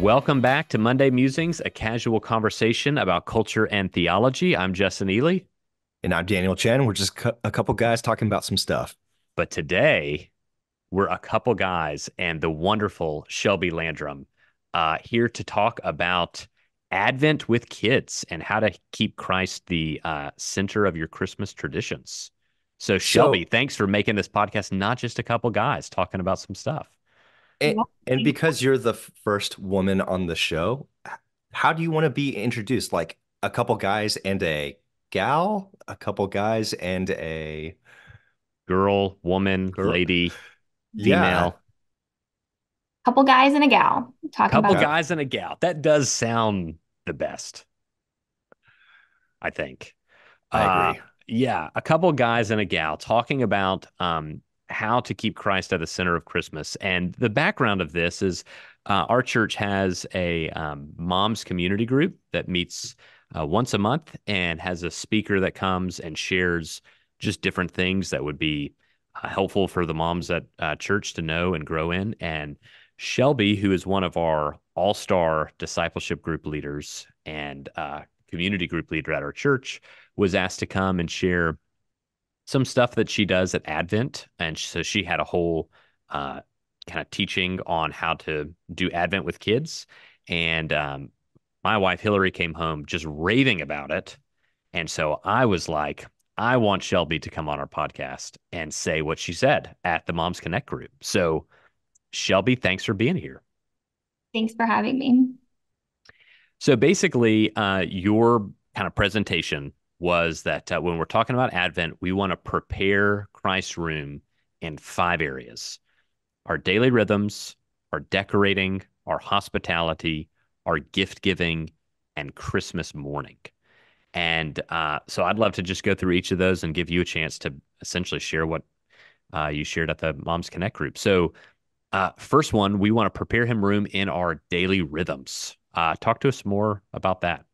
Welcome back to Monday Musings, a casual conversation about culture and theology. I'm Justin Ely, And I'm Daniel Chen. We're just a couple guys talking about some stuff. but today we're a couple guys and the wonderful Shelby Landrum here to talk about Advent with kids and how to keep Christ the center of your Christmas traditions. So, Shelby, So, thanks for making this podcast not just a couple guys talking about some stuff. and, Yeah. and because you're the first woman on the show, how do you want to be introduced? Like a couple guys and a gal, a couple guys and a Girl, woman, girl? lady, Yeah. female. Couple guys and a gal talking Couple about. Uh, guys and a gal. That does sound the best, I think. I Uh, agree. yeah, a couple guys and a gal talking about how to keep Christ at the center of Christmas. And the background of this is our church has a mom's community group that meets once a month and has a speaker that comes and shares just different things that would be helpful for the moms at church to know and grow in. And Shelby, who is one of our all-star discipleship group leaders and community group leader at our church, was asked to come and share some stuff that she does at Advent. And so she had a whole kind of teaching on how to do Advent with kids. And my wife, Hillary, came home just raving about it. And so I was like, I want Shelby to come on our podcast and say what she said at the Moms Connect group. So, Shelby, thanks for being here. Thanks for having me. So basically, your kind of presentation was that when we're talking about Advent, we want to prepare Christ's room in 5 areas: our daily rhythms, our decorating, our hospitality, our gift giving, and Christmas morning. And so I'd love to just go through each of those and give you a chance to essentially share what you shared at the Moms Connect group. So, first one, we want to prepare him room in our daily rhythms. Talk to us more about that.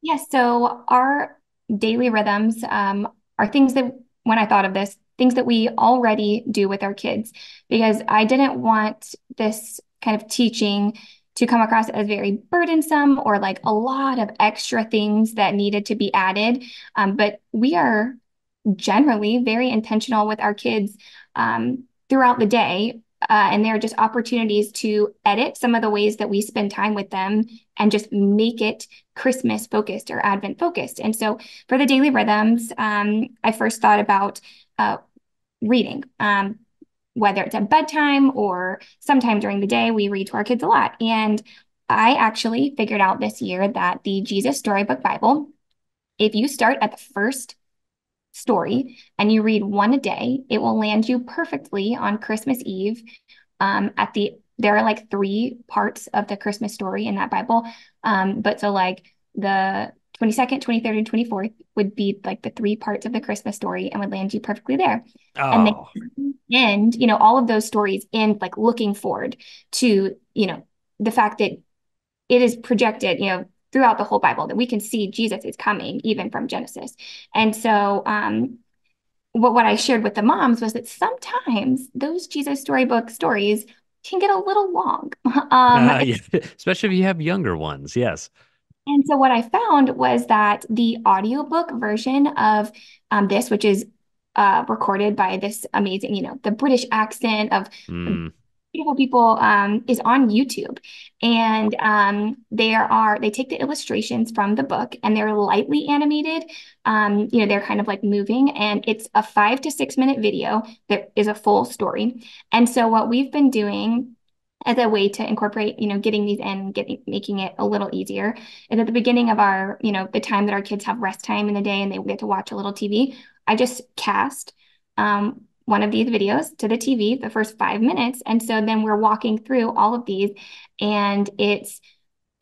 Yes, so our daily rhythms are things that, when I thought of this, things that we already do with our kids, because I didn't want this kind of teaching to come across as very burdensome or like a lot of extra things that needed to be added. But we are generally very intentional with our kids throughout the day. And there are just opportunities to edit some of the ways that we spend time with them and just make it Christmas focused or Advent focused. And so for the daily rhythms, I first thought about reading. Whether it's at bedtime or sometime during the day, we read to our kids a lot. And I actually figured out this year that the Jesus Storybook Bible, if you start at the first story and you read one a day, it will land you perfectly on Christmas Eve. There are like three parts of the Christmas story in that Bible. But so like the 22nd, 23rd, and 24th would be like the three parts of the Christmas story and would land you perfectly there. And Oh, then end, all of those stories end like looking forward to, the fact that it is projected, throughout the whole Bible that we can see Jesus is coming even from Genesis. And so what I shared with the moms was that sometimes those Jesus storybook stories can get a little long. yeah. Especially if you have younger ones. Yes. And so what I found was that the audiobook version of this, which is recorded by this amazing, the British accent of Mm. beautiful people, is on YouTube. And they take the illustrations from the book and they're lightly animated. They're kind of like moving, and it's a 5 to 6 minute video that is a full story. And so what we've been doing as a way to incorporate, getting these in, making it a little easier, is at the beginning of our, the time that our kids have rest time in the day and they get to watch a little TV, I just cast one of these videos to the TV, the first 5 minutes. And so then we're walking through all of these, and it's,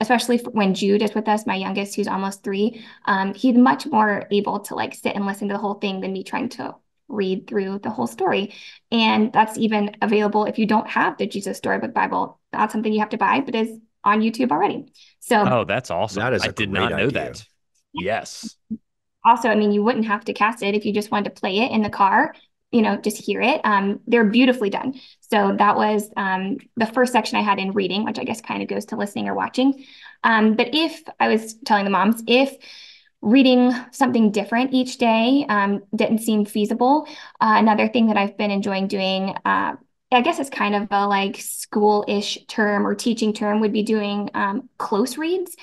especially when Jude is with us, my youngest, who's almost 3, he's much more able to like sit and listen to the whole thing than me trying to read through the whole story. And that's even available if you don't have the Jesus Storybook Bible. That's something you have to buy, but is on YouTube already. So Oh, that's awesome. That is I a did great not know idea. that. Yes. also, I mean, you wouldn't have to cast it if you just wanted to play it in the car. just hear it. They're beautifully done. So that was the first section I had in reading, which I guess kind of goes to listening or watching. But if I was telling the moms, if reading something different each day didn't seem feasible, another thing that I've been enjoying doing, I guess it's kind of a like school-ish term or teaching term, would be doing close reads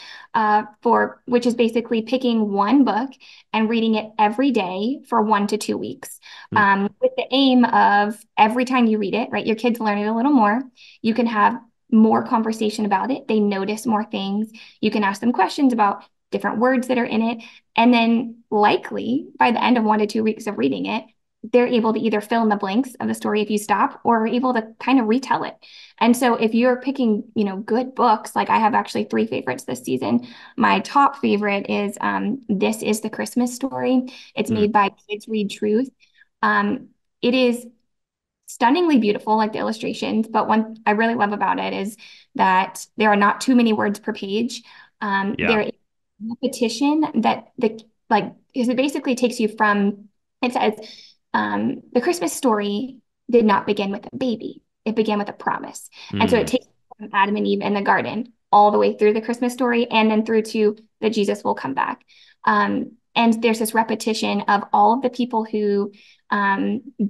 for which is basically picking one book and reading it every day for 1 to 2 weeks, Hmm. with the aim of every time you read it, right, your kids learn it a little more. You can have more conversation about it. They notice more things. You can ask them questions about different words that are in it. And then likely by the end of 1 to 2 weeks of reading it, they're able to either fill in the blanks of the story if you stop, or are able to kind of retell it. And so if you're picking, good books, like I have actually three favorites this season. My top favorite is This is the Christmas Story. It's Hmm. made by Kids Read Truth. It is stunningly beautiful, like the illustrations. But one I really love about it is that there are not too many words per page. Yeah. There is repetition that because it basically takes you from, it says, the Christmas story did not begin with a baby. It began with a promise. And so it Hmm. takes you from Adam and Eve in the garden all the way through the Christmas story and then through to that Jesus will come back. And there's this repetition of all of the people who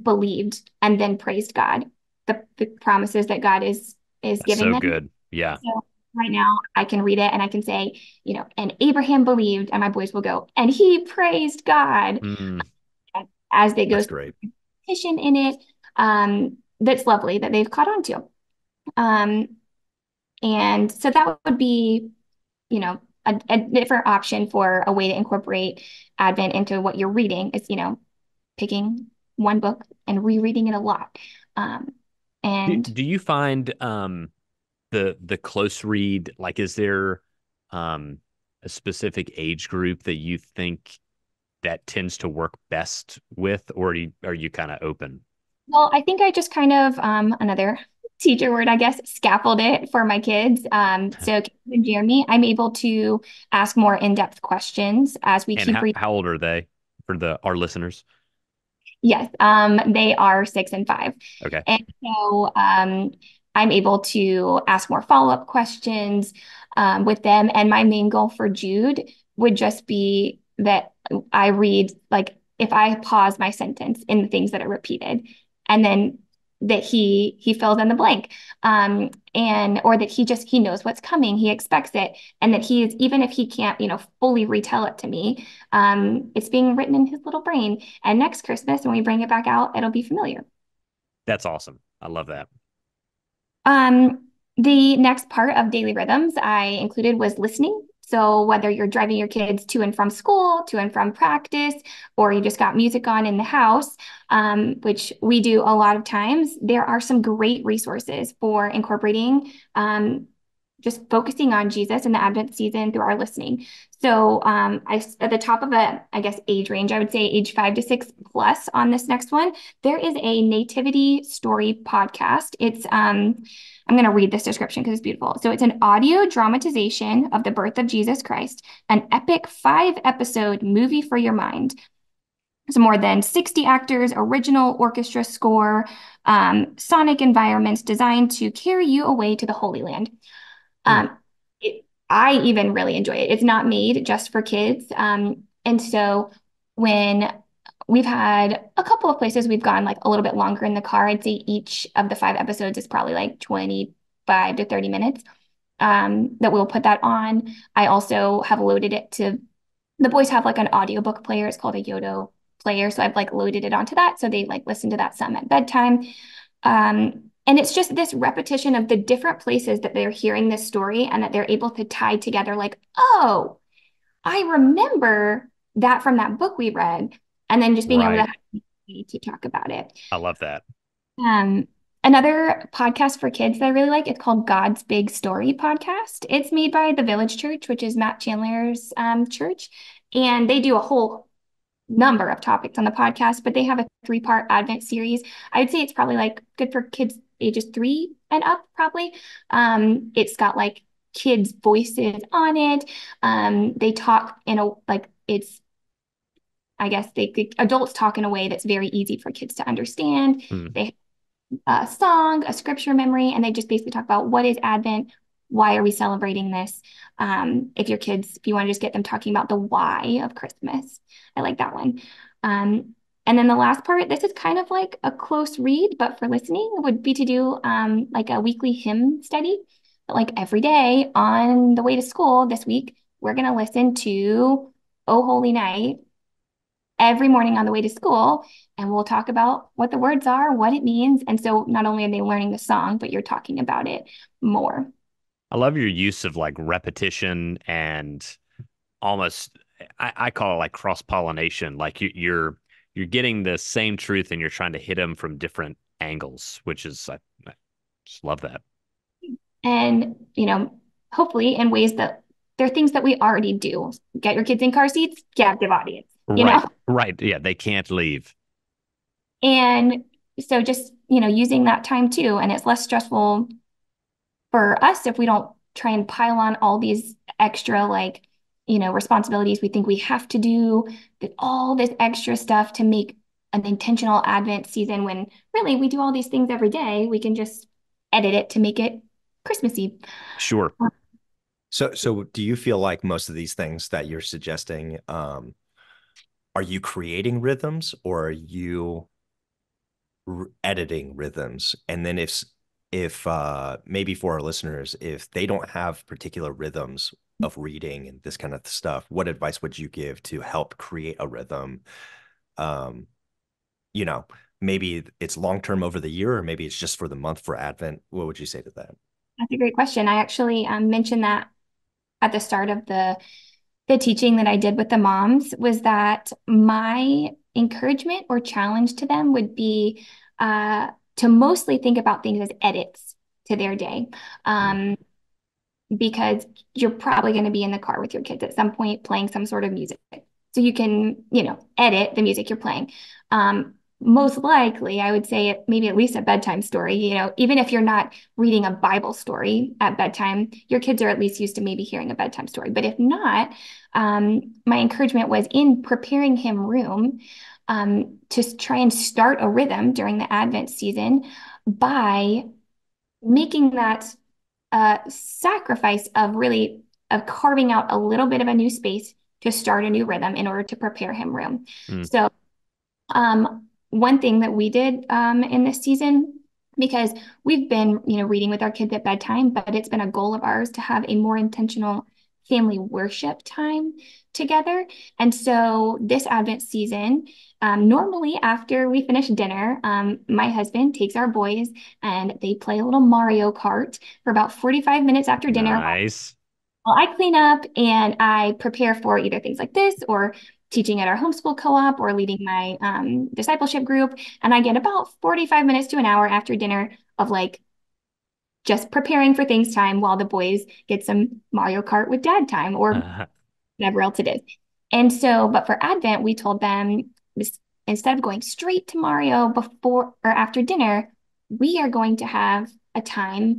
believed and then praised God, the promises that God is That's giving so them. good. Yeah. So right now I can read it and I can say, and Abraham believed, and my boys will go, and he praised God Hmm. as they go That's through great. repetition in it. That's lovely that they've caught on to. Um, and so that would be, a different option for a way to incorporate Advent into what you're reading is, picking one book and rereading it a lot. Um, and Do you find the close read, like, is there um a specific age group that you think that tends to work best with, or are you kind of open? well, I think I just kind of another teacher word, I guess, scaffold it for my kids. So with Jeremy, I'm able to ask more in-depth questions as we And keep reading. how old are they for the our listeners? Yes, they are 6 and 5. Okay. And so I'm able to ask more follow-up questions with them. And my main goal for Jude would just be that I read, like, if I pause my sentence in the things that are repeated, and then that he fills in the blank, and or that he knows what's coming, he expects it, and that he is, even if he can't, fully retell it to me, it's being written in his little brain. And next Christmas, when we bring it back out, it'll be familiar. That's awesome. I love that. The next part of daily rhythms I included was listening. So whether you're driving your kids to and from school, to and from practice, or you just got music on in the house, which we do a lot of times, there are some great resources for incorporating just focusing on Jesus in the Advent season through our listening. So at the top of I guess, age range, I would say age 5 to 6 plus on this next one, there is a nativity story podcast. It's I'm going to read this description because it's beautiful. So it's an audio dramatization of the birth of Jesus Christ, an epic 5 episode movie for your mind. There's more than 60 actors, original orchestra score, sonic environments designed to carry you away to the Holy Land. Hmm. Um, I even really enjoy it. It's not made just for kids. And so when we've had a couple of places we've gone like a little bit longer in the car, I'd say each of the 5 episodes is probably like 25 to 30 minutes, that we'll put that on. I also have loaded it to, the boys have like an audiobook player. It's called a Yodo player. So I've like loaded it onto that. So they like listen to that some at bedtime. And it's just this repetition of the different places that they're hearing this story and that they're able to tie together, like, oh, I remember that from that book we read. And then just being able to Right. have to talk about it. I love that. Um, Another podcast for kids that I really like, it's called God's Big Story Podcast. It's made by the Village Church, which is Matt Chandler's church. And they do a whole number of topics on the podcast, but they have a 3-part Advent series. I'd say it's probably like good for kids ages 3 and up, probably. It's got like kids' voices on it. They talk in a like it's I guess adults talk in a way that's very easy for kids to understand. Mm. They have a song, a scripture memory, and they just basically talk about what is Advent, why are we celebrating this? If you want to just get them talking about the why of Christmas, I like that one. And then the last part, this is kind of like a close read, but for listening, would be to do like a weekly hymn study. But like every day on the way to school this week, we're going to listen to Oh Holy Night every morning on the way to school, and we'll talk about what the words are, what it means. And so not only are they learning the song, but you're talking about it more. I love your use of like repetition and almost I call it like cross pollination. Like you're getting the same truth and you're trying to hit them from different angles, which is I just love that. And, hopefully in ways that they're things that we already do. Get your kids in car seats, captive audience, you Right, know? right. Yeah, they can't leave. And so just, using that time too. And it's less stressful for us if we don't try and pile on all these extra, like, responsibilities we think we have to do, all this extra stuff to make an intentional Advent season when really we do all these things every day. We can just edit it to make it Christmassy. Sure. So do you feel like most of these things that you're suggesting, are you creating rhythms or are you editing rhythms? And then if maybe for our listeners, if they don't have particular rhythms of reading and this kind of stuff, what advice would you give to help create a rhythm? Um, you know, maybe it's long term over the year, or maybe it's just for the month for Advent. What would you say to that? That's a great question. I actually mentioned that at the start of the teaching that I did with the moms was that my encouragement or challenge to them would be to mostly think about things as edits to their day. Mm. Um, because you're probably going to be in the car with your kids at some point playing some sort of music. So you can, edit the music you're playing. Most likely, I would say maybe at least a bedtime story. Even if you're not reading a Bible story at bedtime, your kids are at least used to maybe hearing a bedtime story. But if not, my encouragement was in preparing him room to try and start a rhythm during the Advent season by making that sacrifice of carving out a little bit of a new space to start a new rhythm in order to prepare him room. Mm. So one thing that we did in this season, because we've been, reading with our kids at bedtime, but it's been a goal of ours to have a more intentional family worship time together. And so this Advent season, normally after we finish dinner, my husband takes our boys and they play a little Mario Kart for about 45 minutes after dinner Nice. while I clean up and I prepare for either things like this or teaching at our homeschool co-op or leading my discipleship group. And I get about 45 minutes to an hour after dinner of like just preparing for things time while the boys get some Mario Kart with dad time or whatever else it is. And so, but for Advent, we told them this, instead of going straight to Mario before or after dinner, we are going to have a time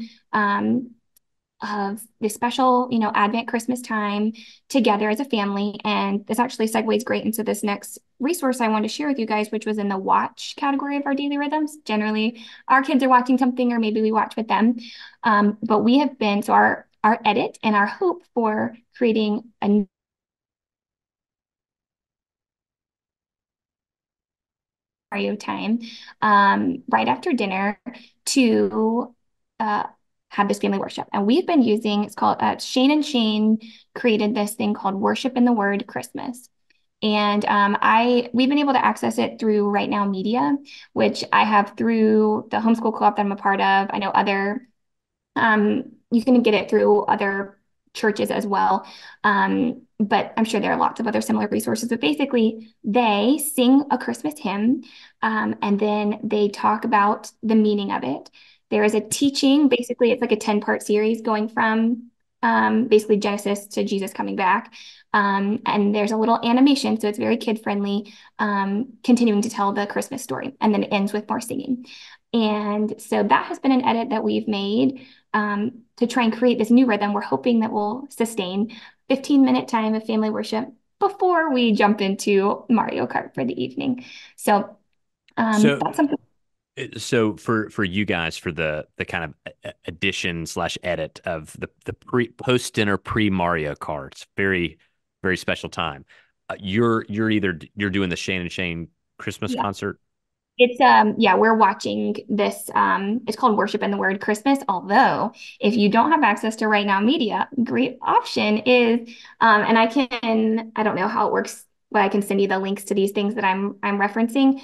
of this special, Advent Christmas time together as a family. And this actually segues great into this next resource I wanted to share with you guys, which was in the watch category of our daily rhythms. Generally, our kids are watching something, or maybe we watch with them. But we have been, so our edit and our hope for creating a Mario time right after dinner to have this family worship. And we've been using, it's called Shane and Shane created this thing called Worship in the Word Christmas. And we've been able to access it through Right Now Media, which I have through the homeschool co-op that I'm a part of. I know you can get it through other churches as well. But I'm sure there are lots of other similar resources. But basically, they sing a Christmas hymn and then they talk about the meaning of it. There is a teaching, basically, it's like a 10-part series going from basically Genesis to Jesus coming back. And there's a little animation, so it's very kid friendly, continuing to tell the Christmas story. And then it ends with more singing. And so that has been an edit that we've made to try and create this new rhythm. We're hoping that we'll sustain 15-minute time of family worship before we jump into Mario Kart for the evening. So So that's something. So for you guys for the kind of addition slash edit of the pre post dinner pre Mario Kart, very special time. You're doing the Shane and Shane Christmas Yeah. concert. It's yeah, we're watching this it's called Worship in the Word Christmas. Although if you don't have access to Right Now Media, great option is and I don't know how it works, but I can send you the links to these things that I'm referencing.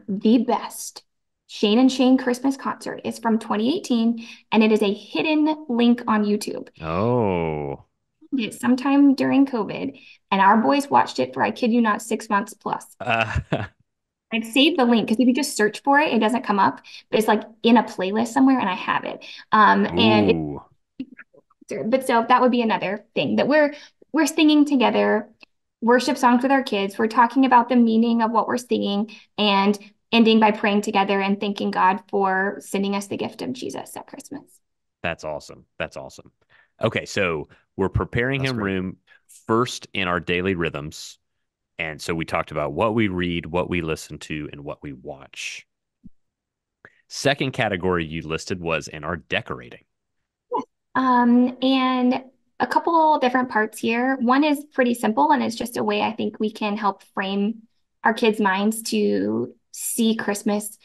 The best Shane and Shane Christmas concert is from 2018 and it is a hidden link on YouTube. Oh, It's sometime during COVID and our boys watched it for, I kid you not, 6 months plus. uh, I've saved the link because if you just search for it, it doesn't come up, but it's like in a playlist somewhere and I have it. And it's, ooh, but so that would be another thing that we're singing together, worship songs with our kids. We're talking about the meaning of what we're singing and ending by praying together and thanking God for sending us the gift of Jesus at Christmas. that's awesome. That's awesome. Okay, so we're preparing That's him great. room first in our daily rhythms. And so we talked about what we read, what we listen to, and what we watch. Second category you listed was in our decorating. And a couple different parts here. One is pretty simple, and it's just a way I think we can help frame our kids' minds to see Christmas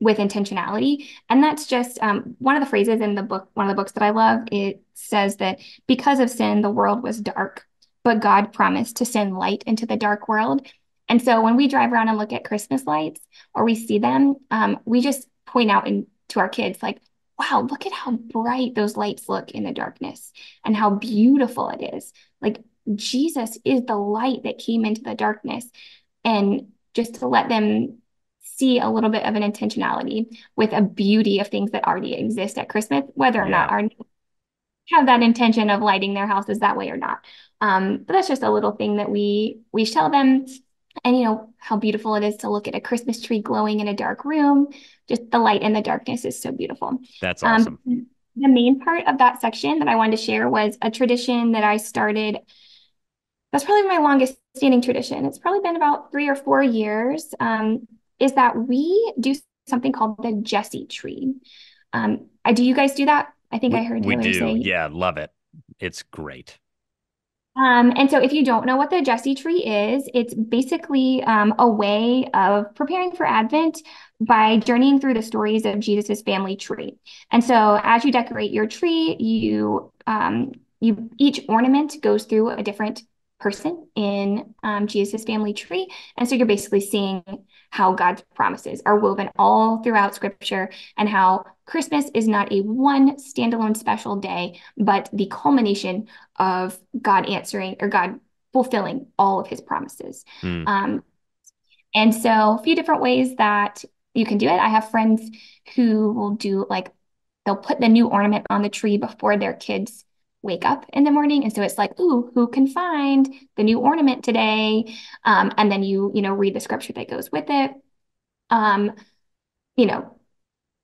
with intentionality. And that's just one of the phrases in the book, one of the books that I love. It says that because of sin, the world was dark, but God promised to send light into the dark world. And so when we drive around and look at Christmas lights or we see them, we just point out to our kids, like, wow, look at how bright those lights look in the darkness and how beautiful it is. Like Jesus is the light that came into the darkness. And just to let them see a little bit of an intentionality with a beauty of things that already exist at Christmas, whether or not Yeah, our have that intention of lighting their houses that way or not. But that's just a little thing that we tell them. And you know how beautiful it is to look at a Christmas tree glowing in a dark room. Just the light and the darkness is so beautiful. that's Um, awesome. the main part of that section that I wanted to share was a tradition that I started. That's probably my longest standing tradition. It's probably been about 3 or 4 years. Is that we do something called the Jesse tree. Do you guys do that? I think I heard We Hillary do. say. Yeah, love it. It's great. And so if you don't know what the Jesse tree is, it's basically a way of preparing for Advent by journeying through the stories of Jesus's family tree. And so as you decorate your tree, you each ornament goes through a different person in Jesus's family tree. And so you're basically seeing how God's promises are woven all throughout Scripture and how Christmas is not a one standalone special day, but the culmination of God answering or God fulfilling all of his promises. Mm. Um, and so a few different ways that you can do it. I have friends who will do like they'll put the new ornament on the tree before their kids wake up in the morning. And so it's like, ooh, who can find the new ornament today? And then you read the scripture that goes with it. Um, you know,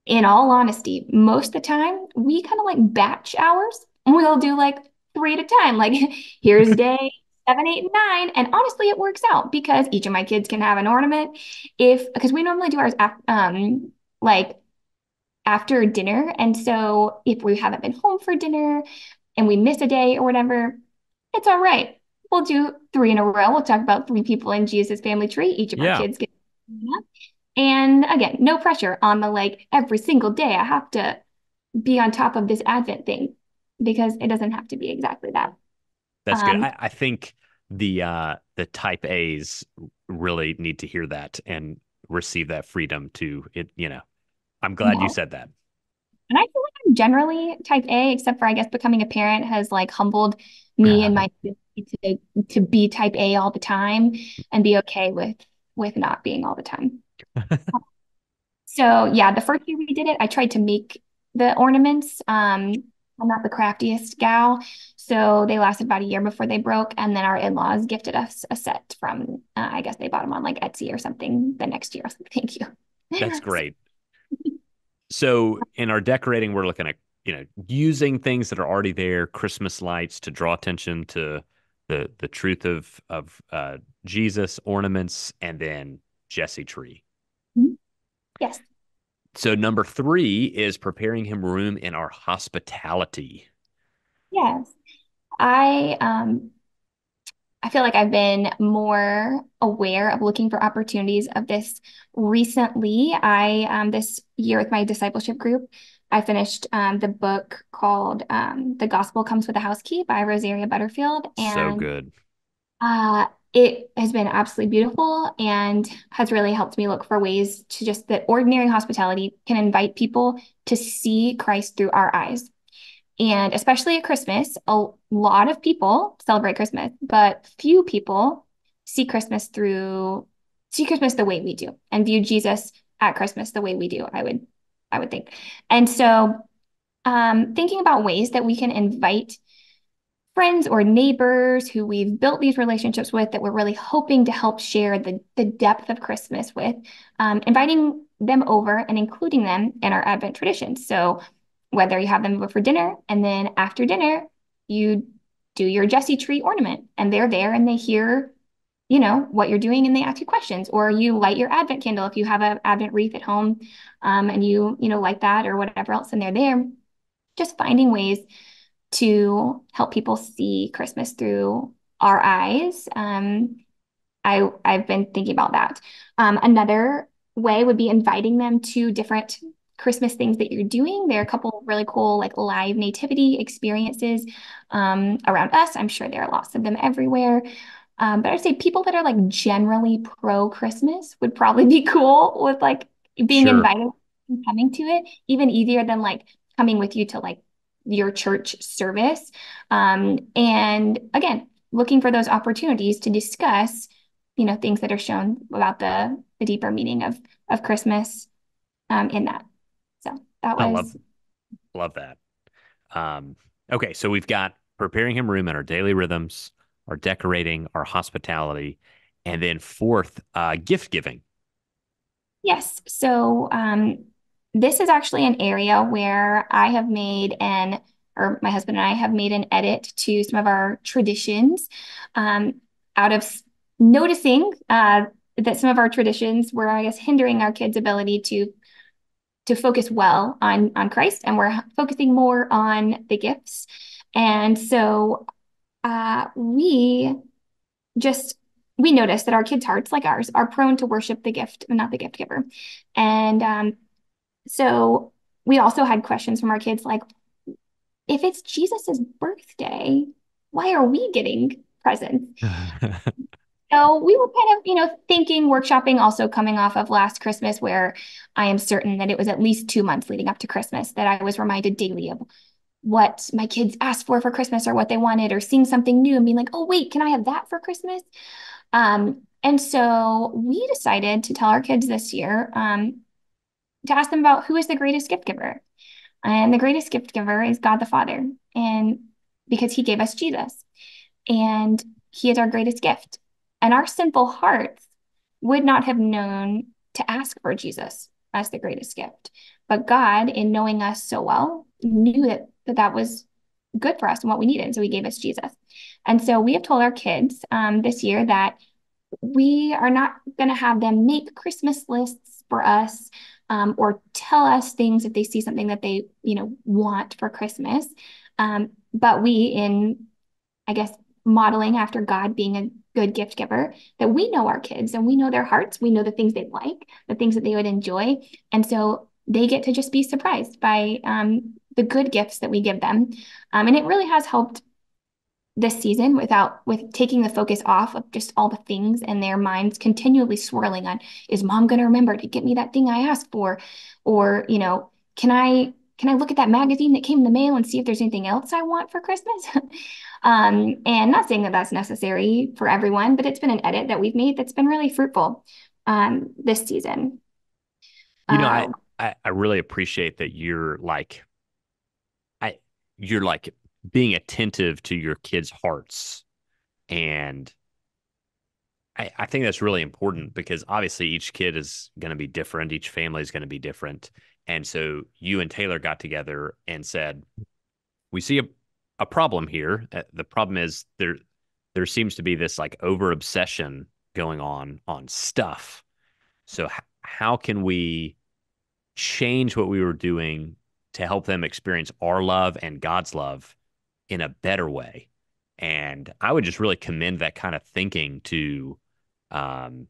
in all honesty, most of the time we kind of like batch hours and we'll do like three at a time. Like here's day 7, 8, and 9. And honestly, it works out because each of my kids can have an ornament. Because we normally do ours like after dinner. And so if we haven't been home for dinner and we miss a day or whatever, it's all right. We'll do three in a row. We'll talk about three people in Jesus' family tree. Each of our Yeah, kids get. And again, no pressure on the like every single day. I have to be on top of this Advent thing because it doesn't have to be exactly that. that's good. Um, I think the type A's really need to hear that and receive that freedom to it, I'm glad you no. said that. And I feel like I'm generally type A, except for I guess becoming a parent has like humbled me and my ability to be type A all the time and be okay with not being all the time. So yeah, the first year we did it, I tried to make the ornaments. I'm not the craftiest gal, so they lasted about a year before they broke. And then our in-laws gifted us a set from, I guess they bought them on like Etsy or something the next year. I was like, thank you. That's great. So in our decorating, we're looking at, using things that are already there, Christmas lights to draw attention to the truth of Jesus, ornaments, and then Jesse tree. Mhm. Yes. So number three is preparing him room in our hospitality. Yes. I I feel like I've been more aware of looking for opportunities of this recently. I this year with my discipleship group, I finished the book called "The Gospel Comes with a House Key" by Rosaria Butterfield, So and good. it has been absolutely beautiful and has really helped me look for ways to just that ordinary hospitality can invite people to see Christ through our eyes. And especially at Christmas, a lot of people celebrate Christmas, but few people see Christmas the way we do and view Jesus at Christmas the way we do, I would think. And so thinking about ways that we can invite friends or neighbors who we've built these relationships with that we're really hoping to help share the depth of Christmas with, inviting them over and including them in our Advent traditions. So whether you have them over for dinner and then after dinner, you do your Jesse tree ornament and they're there and they hear, what you're doing and they ask you questions, or you light your Advent candle if you have an Advent wreath at home, and light that or whatever else and they're there. Just finding ways to help people see Christmas through our eyes. I've been thinking about that. Another way would be inviting them to different Christmas things that you're doing. There are a couple of really cool like live nativity experiences around us. I'm sure there are lots of them everywhere. But I'd say people that are like generally pro Christmas would probably be cool with like being Sure. invited and coming to it, even easier than like coming with you to like your church service. And again, looking for those opportunities to discuss, things that are shown about the deeper meaning of Christmas in that. So that I love was love that. Um, okay, so we've got preparing him room in our daily rhythms, our decorating, our hospitality, and then fourth, gift giving. yes. So this is actually an area where or my husband and I have made an edit to some of our traditions, out of noticing that some of our traditions were, I guess, hindering our kids' ability to focus well on Christ, and we're focusing more on the gifts. And so we just we notice that our kids' hearts, like ours, are prone to worship the gift and not the gift giver. And so we also had questions from our kids like, if it's Jesus's birthday, why are we getting presents? So we were kind of, thinking, workshopping, also coming off of last Christmas, where I am certain that it was at least 2 months leading up to Christmas that I was reminded daily of what my kids asked for Christmas or what they wanted, or seeing something new and being like, oh, wait, can I have that for Christmas? And so we decided to tell our kids this year, to ask them about who is the greatest gift giver. And the greatest gift giver is God the Father. And because he gave us Jesus, and he is our greatest gift. And our sinful hearts would not have known to ask for Jesus as the greatest gift. But God, in knowing us so well, knew that was good for us and what we needed. So he gave us Jesus. And so we have told our kids this year that we are not going to have them make Christmas lists for us, or tell us things if they see something that they, want for Christmas. But we, in, I guess, modeling after God being a good gift giver, that we know our kids and we know their hearts. We know the things they like, the things that they would enjoy. And so they get to just be surprised by the good gifts that we give them. And it really has helped this season with taking the focus off of just all the things in their minds continually swirling on, is mom going to remember to get me that thing I asked for? Or, can I look at that magazine that came in the mail and see if there's anything else I want for Christmas? And not saying that that's necessary for everyone, but it's been an edit that we've made that's been really fruitful this season. You know, I, Uh, I I really appreciate that you're like being attentive to your kids' hearts. And I think that's really important because obviously each kid is going to be different, each family is going to be different. And so you and Taylor got together and said, we see a problem here. The problem is there seems to be this like over obsession going on stuff. So how can we change what we were doing to help them experience our love and God's love in a better way? And I would just really commend that kind of thinking to um,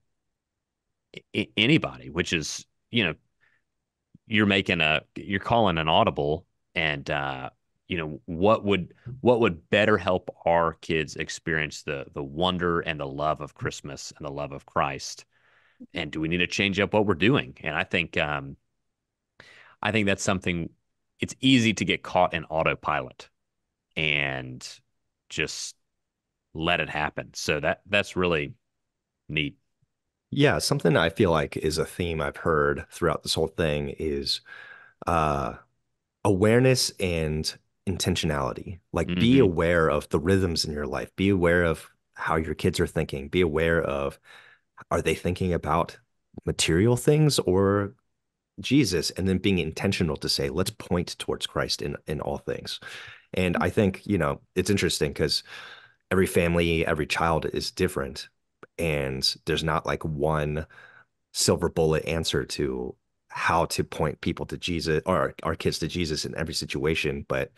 anybody, which is, you're calling an audible, and what would better help our kids experience the wonder and the love of Christmas and the love of Christ? And do we need to change up what we're doing? And I think that's something. It's easy to get caught in autopilot and just let it happen. So that's really neat. Yeah, something I feel like is a theme I've heard throughout this whole thing is uh awareness and intentionality. Like be Hmm. aware of the rhythms in your life. Be aware of how your kids are thinking. Be aware of, are they thinking about material things or Jesus? And then being intentional to say, let's point towards Christ in all things. And I think, it's interesting because every family, every child is different. And there's not like one silver bullet answer to how to point people to Jesus or our kids to Jesus in every situation, but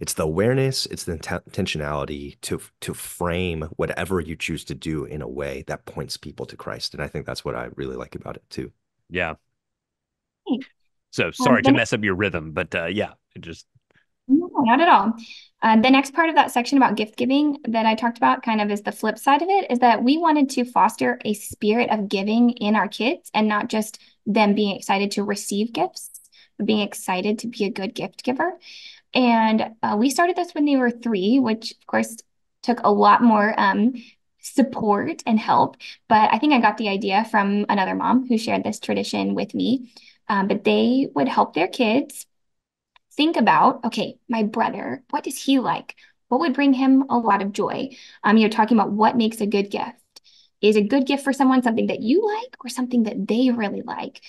it's the awareness, it's the intentionality to frame whatever you choose to do in a way that points people to Christ. And I think that's what I really like about it too. Yeah. Hey, So sorry to the mess up your rhythm, but yeah, it just No, not at all. The next part of that section about gift giving that I talked about kind of is the flip side of it, is that we wanted to foster a spirit of giving in our kids and not just them being excited to receive gifts, but being excited to be a good gift giver. And we started this when they were 3, which of course took a lot more support and help. But I think I got the idea from another mom who shared this tradition with me. But they would help their kids think about, okay, my brother, what does he like? What would bring him a lot of joy? You're talking about what makes a good gift. Is a good gift for someone something that you like or something that they really like?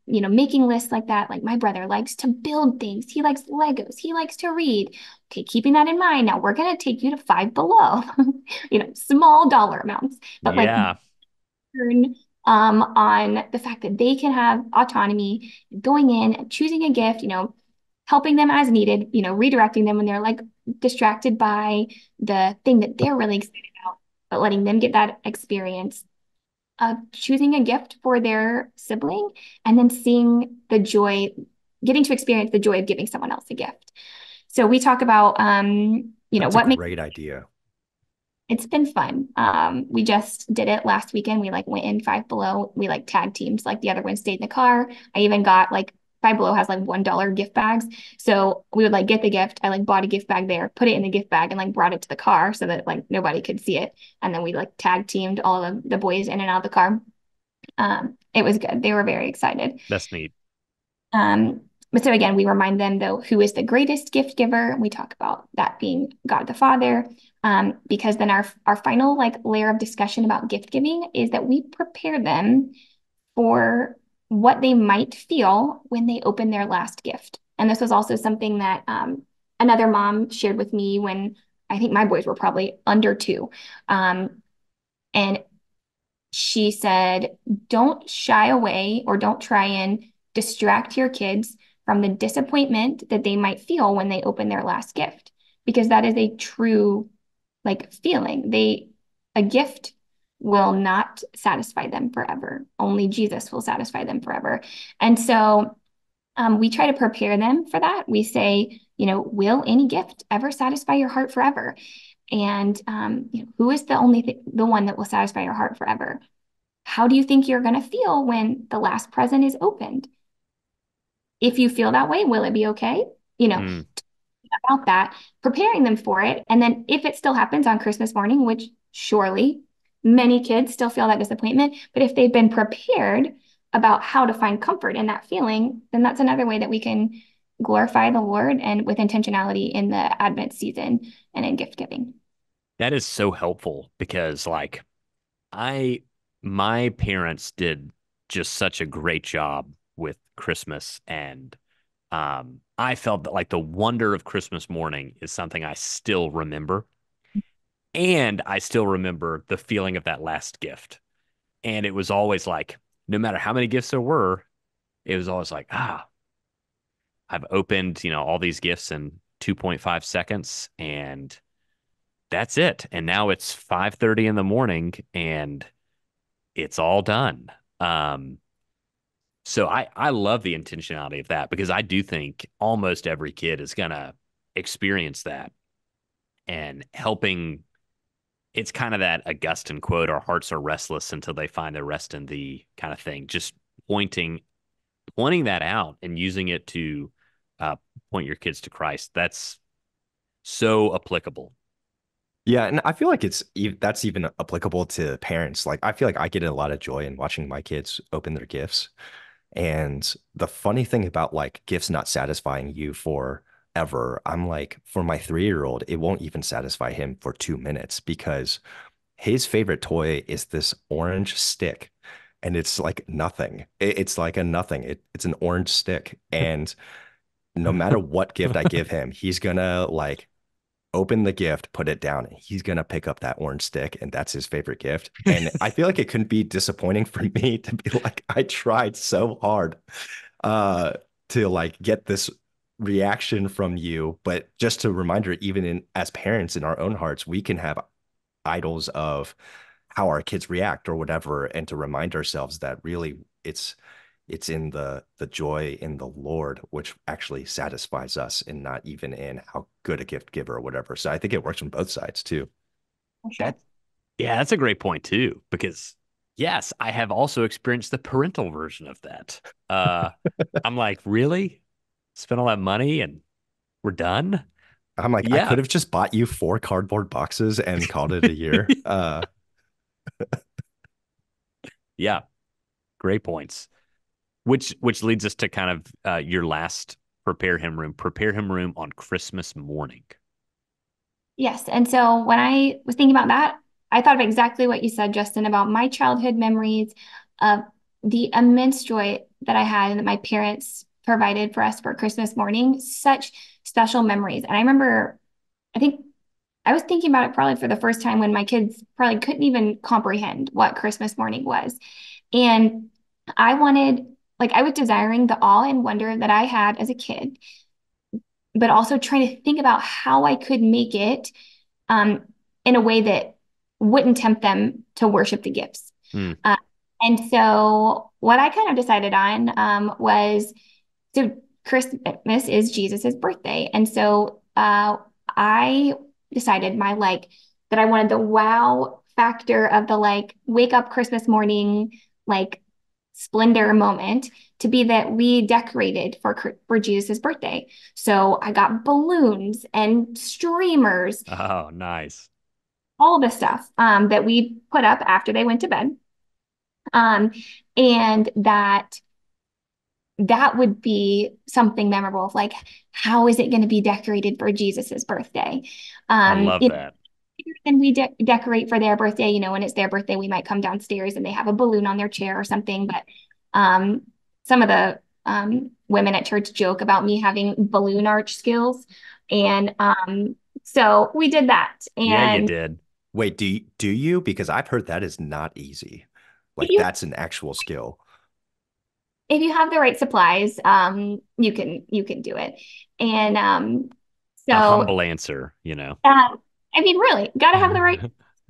Making lists like that, like my brother likes to build things. He likes Legos. He likes to read. Okay, keeping that in mind. Now we're going to take you to Five Below, small dollar amounts, but like yeah. turn on the fact that they can have autonomy going in and choosing a gift, helping them as needed, redirecting them when they're like distracted by the thing that they're really excited about, but letting them get that experience of choosing a gift for their sibling and then seeing the joy, getting to experience the joy of giving someone else a gift. So we talk about, That's a what makes great idea. it's been fun. We just did it last weekend. We like went in Five Below. We like tag teams. Like the other one stayed in the car. I even got like Five Below has like $1 gift bags. So we would like get the gift. I like bought a gift bag there, put it in the gift bag, and like brought it to the car so that like nobody could see it. And then we like tag teamed all of the boys in and out of the car. It was good. They were very excited. That's neat. But so again, we remind them though who is the greatest gift giver. We talk about that being God the Father, because then our final like layer of discussion about gift giving is that we prepare them for what they might feel when they open their last gift. And this was also something that another mom shared with me when I think my boys were probably under 2, and she said, don't shy away or don't try and distract your kids from the disappointment that they might feel when they open their last gift, because that is a true like feeling. A gift will not satisfy them forever. Only Jesus will satisfy them forever. And so we try to prepare them for that. We say, will any gift ever satisfy your heart forever? And who is the one that will satisfy your heart forever? How do you think you're going to feel when the last present is opened? If you feel that way, will it be okay? Mm. About that, preparing them for it. And then if it still happens on Christmas morning, which surely many kids still feel that disappointment, but if they've been prepared about how to find comfort in that feeling, then that's another way that we can glorify the Lord and with intentionality in the Advent season and in gift giving. That is so helpful because like I my parents did just such a great job with Christmas, and I felt that like the wonder of Christmas morning is something I still remember. And I still remember the feeling of that last gift. And it was always like, no matter how many gifts there were, it was always like, I've opened, all these gifts in 2.5 seconds and that's it. And now it's 5:30 in the morning and it's all done. Um, so I love the intentionality of that because I do think almost every kid is gonna experience that and helping. It's kind of that Augustine quote, our hearts are restless until they find their rest in thee kind of thing. Just pointing that out and using it to uh, point your kids to Christ. That's so applicable. Yeah, and I feel like that's even applicable to parents. Like I feel like I get a lot of joy in watching my kids open their gifts. And the funny thing about like gifts not satisfying you forever, I'm like, for my 3-year-old, it won't even satisfy him for 2 minutes because his favorite toy is this orange stick. And it's like nothing. It's like a nothing. It's an orange stick. And no matter what gift I give him, he's gonna like open the gift, put it down, and he's gonna pick up that orange stick, and that's his favorite gift. And I feel like it couldn't be disappointing for me to be like, I tried so hard uh to like get this reaction from you, but just a reminder, even in as parents in our own hearts, we can have idols of how our kids react or whatever, and to remind ourselves that really it's in the joy in the Lord, which actually satisfies us and not even in how good a gift giver or whatever. So I think it works from both sides too. For sure. That Yeah, that's a great point too, because yes, I have also experienced the parental version of that. I'm like, really? Spend all that money and we're done? I'm like, I Yeah. could have just bought you 4 cardboard boxes and called it a year. Yeah, great points. Which leads us to kind of your last prepare him room on Christmas morning. Yes. And so when I was thinking about that, I thought of exactly what you said, Justin, about my childhood memories of the immense joy that I had and that my parents provided for us for Christmas morning. Such special memories. And I remember, I think I was thinking about it probably for the first time when my kids probably couldn't even comprehend what Christmas morning was. And I wanted, like, I was desiring the awe and wonder that I had as a kid, but also trying to think about how I could make it um, in a way that wouldn't tempt them to worship the gifts. Hmm. Uh, and so what I kind of decided on was so Christmas is Jesus's birthday. And so I decided my like that I wanted the wow factor of the like wake up Christmas morning, like splendor moment to be that we decorated for Jesus's birthday. So I got balloons and streamers, Oh, nice. all the stuff that we put up after they went to bed. Um, and that would be something memorable of like, how is it going to be decorated for Jesus's birthday? I love You know, that. then we decorate for their birthday. You know, when it's their birthday, we might come downstairs and they have a balloon on their chair or something. But um, some of the women at church joke about me having balloon arch skills. And so we did that. Yeah, you And did. Wait, do you? Because I've heard that is not easy. if Like you that's an actual skill. if you have the right supplies, you can do it. And A so humble answer. I mean, really, got to have the right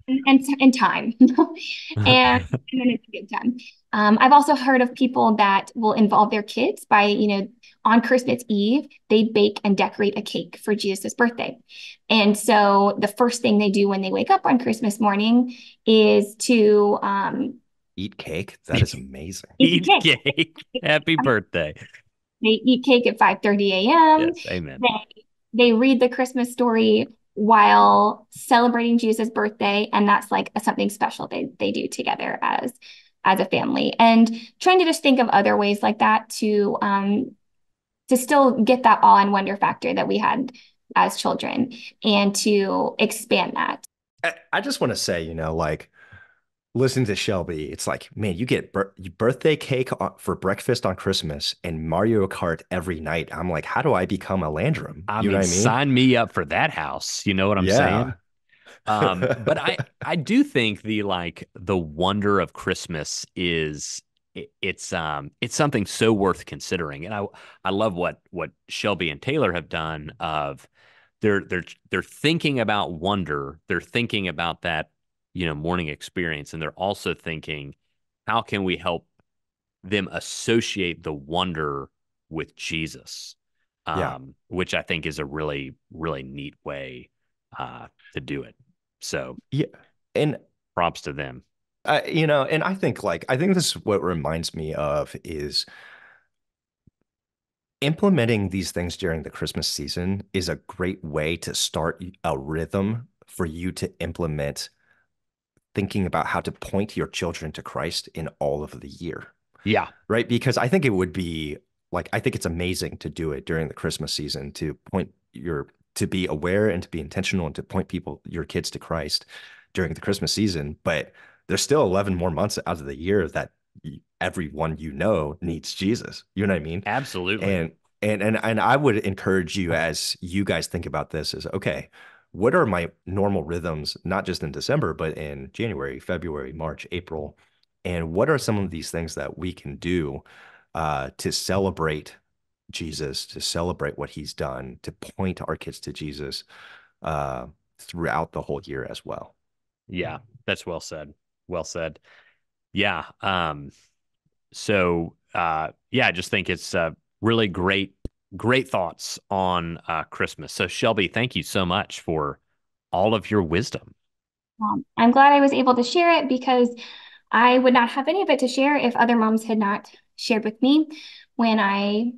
and time, and then it's a good time. I've also heard of people that will involve their kids by, on Christmas Eve, they bake and decorate a cake for Jesus' birthday. And so the first thing they do when they wake up on Christmas morning is to Eat cake? That is amazing. eat Eat the cake. cake. Happy birthday. They eat cake at 5:30 a.m. Yes, amen. They read the Christmas story while celebrating Jesus' birthday, and that's like something special they do together as a family. And trying to just think of other ways like that to still get that awe and wonder factor that we had as children, and to expand that. I just want to say, like listening to Shelby, it's like, man, you get birthday cake for breakfast on Christmas and Mario Kart every night. I'm like, how do I become a Landrum? I You know mean, what I mean? sign me up for that house. You know what I'm Yeah. saying? But I do think the wonder of Christmas is it's something so worth considering. And I love what Shelby and Taylor have done of they're thinking about wonder, they're thinking about that, morning experience, and they're also thinking, how can we help them associate the wonder with Jesus, Yeah. which I think is a really, really neat way to do it. So Yeah. And props to them. and I think this is what reminds me of is implementing these things during the Christmas season is a great way to start a rhythm for you to implement thinking about how to point your children to Christ in all of the year, Yeah, right? Because I think it would be I think it's amazing to do it during the Christmas season to to be aware and to be intentional and to point your kids to Christ during the Christmas season. But there's still 11 more months out of the year that everyone needs Jesus. You know what I mean? absolutely. And and I would encourage you as you guys think about this is okay, what are my normal rhythms, not just in December, but in January, February, March, April? And what are some of these things that we can do to celebrate Jesus, to celebrate what he's done, to point our kids to Jesus uh, throughout the whole year as well? Yeah, that's well said. Well said. Yeah. Yeah, I just think it's really great thoughts on Christmas. So Shelby, thank you so much for all of your wisdom. I'm glad I was able to share it because I would not have any of it to share if other moms had not shared with me when I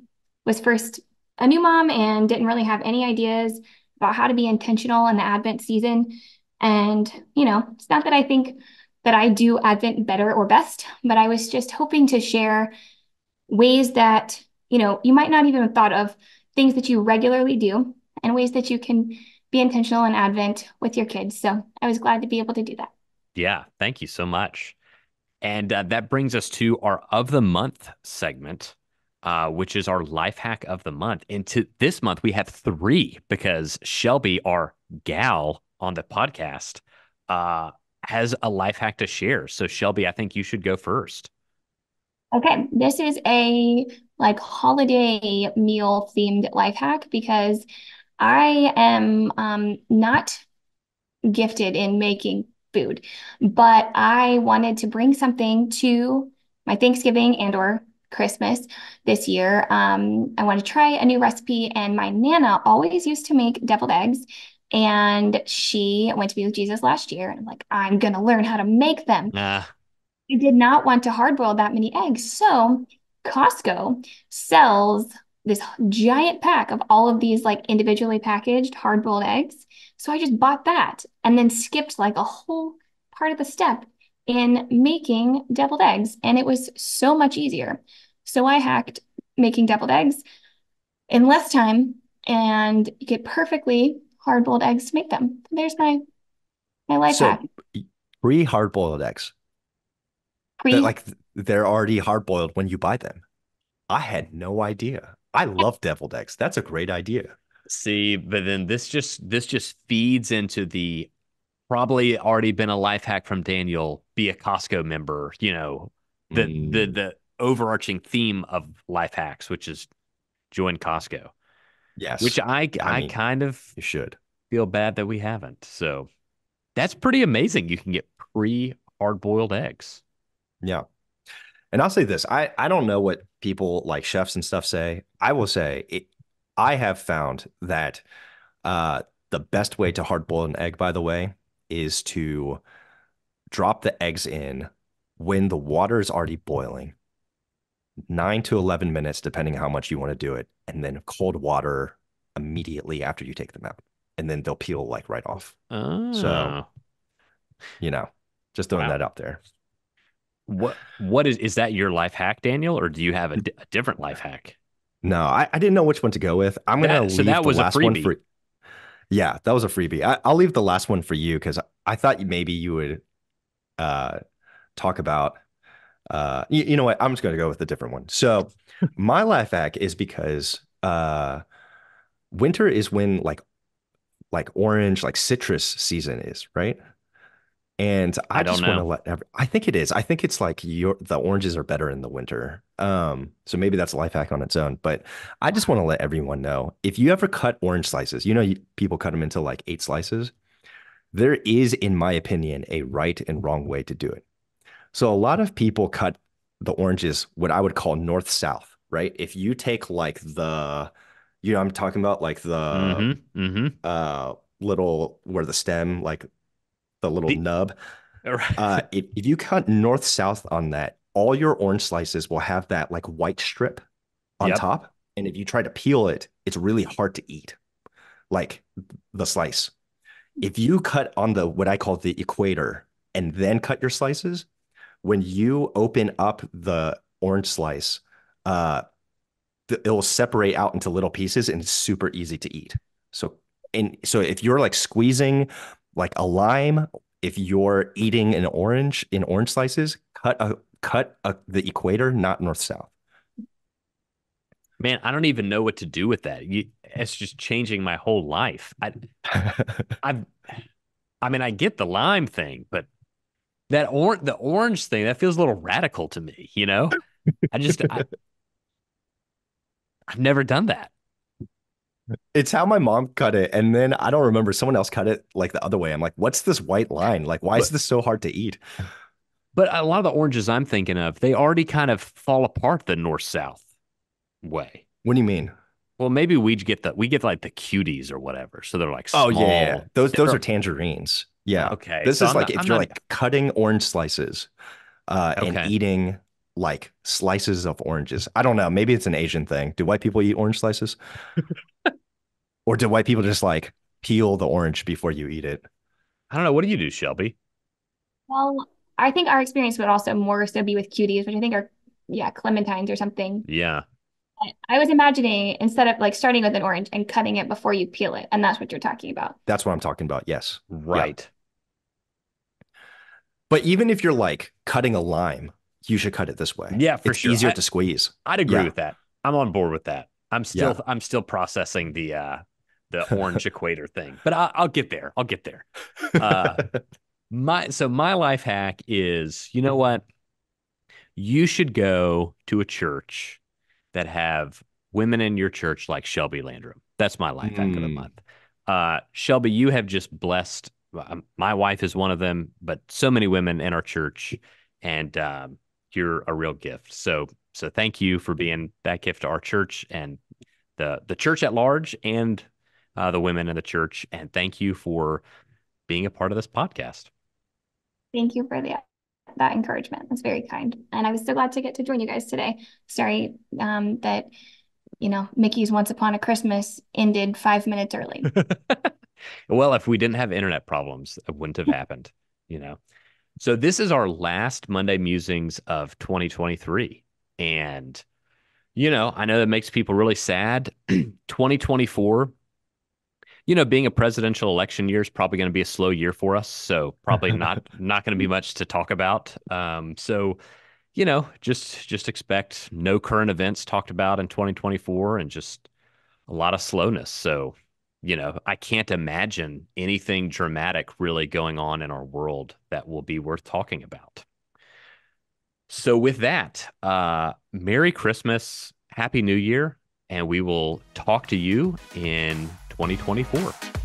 was first a new mom and didn't really have any ideas about how to be intentional in the Advent season. And, it's not that I think that I do Advent better or best, but I was just hoping to share ways that, you might not even have thought of, things that you regularly do and ways that you can be intentional in Advent with your kids. So I was glad to be able to do that. Yeah, thank you so much. And that brings us to our of the month segment, which is our life hack of the month. And to this month, we have three because Shelby, our gal on the podcast, uh, has a life hack to share. So, Shelby, I think you should go first. Okay, this is a like holiday meal themed life hack because I am not gifted in making food, but I wanted to bring something to my Thanksgiving and or Christmas this year. I want to try a new recipe, and my Nana always used to make deviled eggs, and she went to be with Jesus last year, and I'm like, I'm gonna learn how to make them. Uh, I did not want to hard boil that many eggs. So Costco sells this giant pack of all of these like individually packaged hard boiled eggs. So I just bought that and then skipped like a whole part of the step in making deviled eggs. And it was so much easier. So I hacked making deviled eggs in less time and get perfectly hard boiled eggs to make them. There's my life hack. So pre-hard boiled eggs that Pre they're already hard boiled when you buy them. I had no idea. I love deviled eggs. That's a great idea. See, but then this just feeds into the probably already been a life hack from Daniel, be a Costco member, Mm, the overarching theme of life hacks, which is join Costco, which yes. I I mean, kind of you should. feel bad that we haven't. So that's pretty amazing. You can get pre hard boiled eggs. Yeah. And I'll say this, I don't know what people like chefs and stuff say. I will say I have found that the best way to hard boil an egg, by the way, is to drop the eggs in when the water is already boiling, 9 to 11 minutes, depending how much you want to do it, and then cold water immediately after you take them out. And then they'll peel like right off. So, Oh, you know, just throwing wow. that out there. What is that your life hack, Daniel, or do you have a different life hack? No, I didn't know which one to go with. I'm gonna That so leave that the was a last one freebie. for. Yeah, that was a freebie. I'll leave the last one for you because I thought maybe you would uh, talk about. You know what? I'm just going to go with a different one. So my life hack is because winter is when like orange, like citrus season is, right? And I I don't just want to know. let I think it is. I think it's like the oranges are better in the winter. So maybe that's a life hack on its own. But I just want to let everyone know if you ever cut orange slices, people cut them into like 8 slices. There is, in my opinion, a right and wrong way to do it. So a lot of people cut the oranges what I would call north south, right? If you take like I'm talking about like the Mm-hmm. Mm-hmm. little where the stem, like the little The nub. right. If you cut north south on that, all your orange slices will have that like white strip on Yep. top. And if you try to peel it, it's really hard to eat, like the slice. If you cut on the what I call the equator and then cut your slices, when you open up the orange slice, uh, it will separate out into little pieces and it's super easy to eat. So, and so if you're like squeezing like a lime, if you're eating an orange in orange slices, the equator, not north south. Man, I don't even know what to do with that. It's just changing my whole life. I, I mean, I get the lime thing, but the orange thing, that feels a little radical to me, you know? I just, I've never done that. It's how my mom cut it. And then I don't remember someone else cut it like the other way. I'm like, what's this white line? Like, why is But this so hard to eat? but a lot of the oranges I'm thinking of, they already kind of fall apart the north-south way. What do you mean? Well, maybe we get like the cuties or whatever. So they're like Oh yeah, yeah, yeah. small. Those are They're tangerines. Yeah. okay. This So is like if I'm you're not like cutting orange slices and okay. eating like slices of oranges. I don't know. Maybe it's an Asian thing. Do white people eat orange slices? Or do white people just like peel the orange before you eat it? I don't know. What do you do, Shelby? Well, I think our experience would also more so be with cuties, which I think are, yeah, clementines or something. Yeah, I was imagining instead of like starting with an orange and cutting it before you peel it, and that's what you're talking about. That's what I'm talking about. Yes. Yeah. right. But even if you're like cutting a lime, you should cut it this way. Yeah, for It's sure. easier to squeeze. I'd agree Yeah. with that. I'm on board with that. Yeah. I'm still processing the orange equator thing, but I'll get there. I'll get there. Uh, my life hack is, you know what? You should go to a church that have women in your church like Shelby Landrum. That's my life hack of the Mm. month. Shelby, you have just blessed. My wife is one of them, but so many women in our church, and you're a real gift. So thank you for being that gift to our church and the church at large, and the women in the church. And thank you for being a part of this podcast. Thank you for that encouragement. That's very kind. And I was so glad to get to join you guys today. Sorry that, Mickey's Once Upon a Christmas ended 5 minutes early. Well, if we didn't have internet problems, it wouldn't have happened, you know. So this is our last Monday musings of 2023. And, I know that makes people really sad. 2024, being a presidential election year is probably going to be a slow year for us. So probably not going to be much to talk about. So, just expect no current events talked about in 2024 and just a lot of slowness. So, I can't imagine anything dramatic really going on in our world that will be worth talking about. So, with that, Merry Christmas, Happy New Year, and we will talk to you in 2024.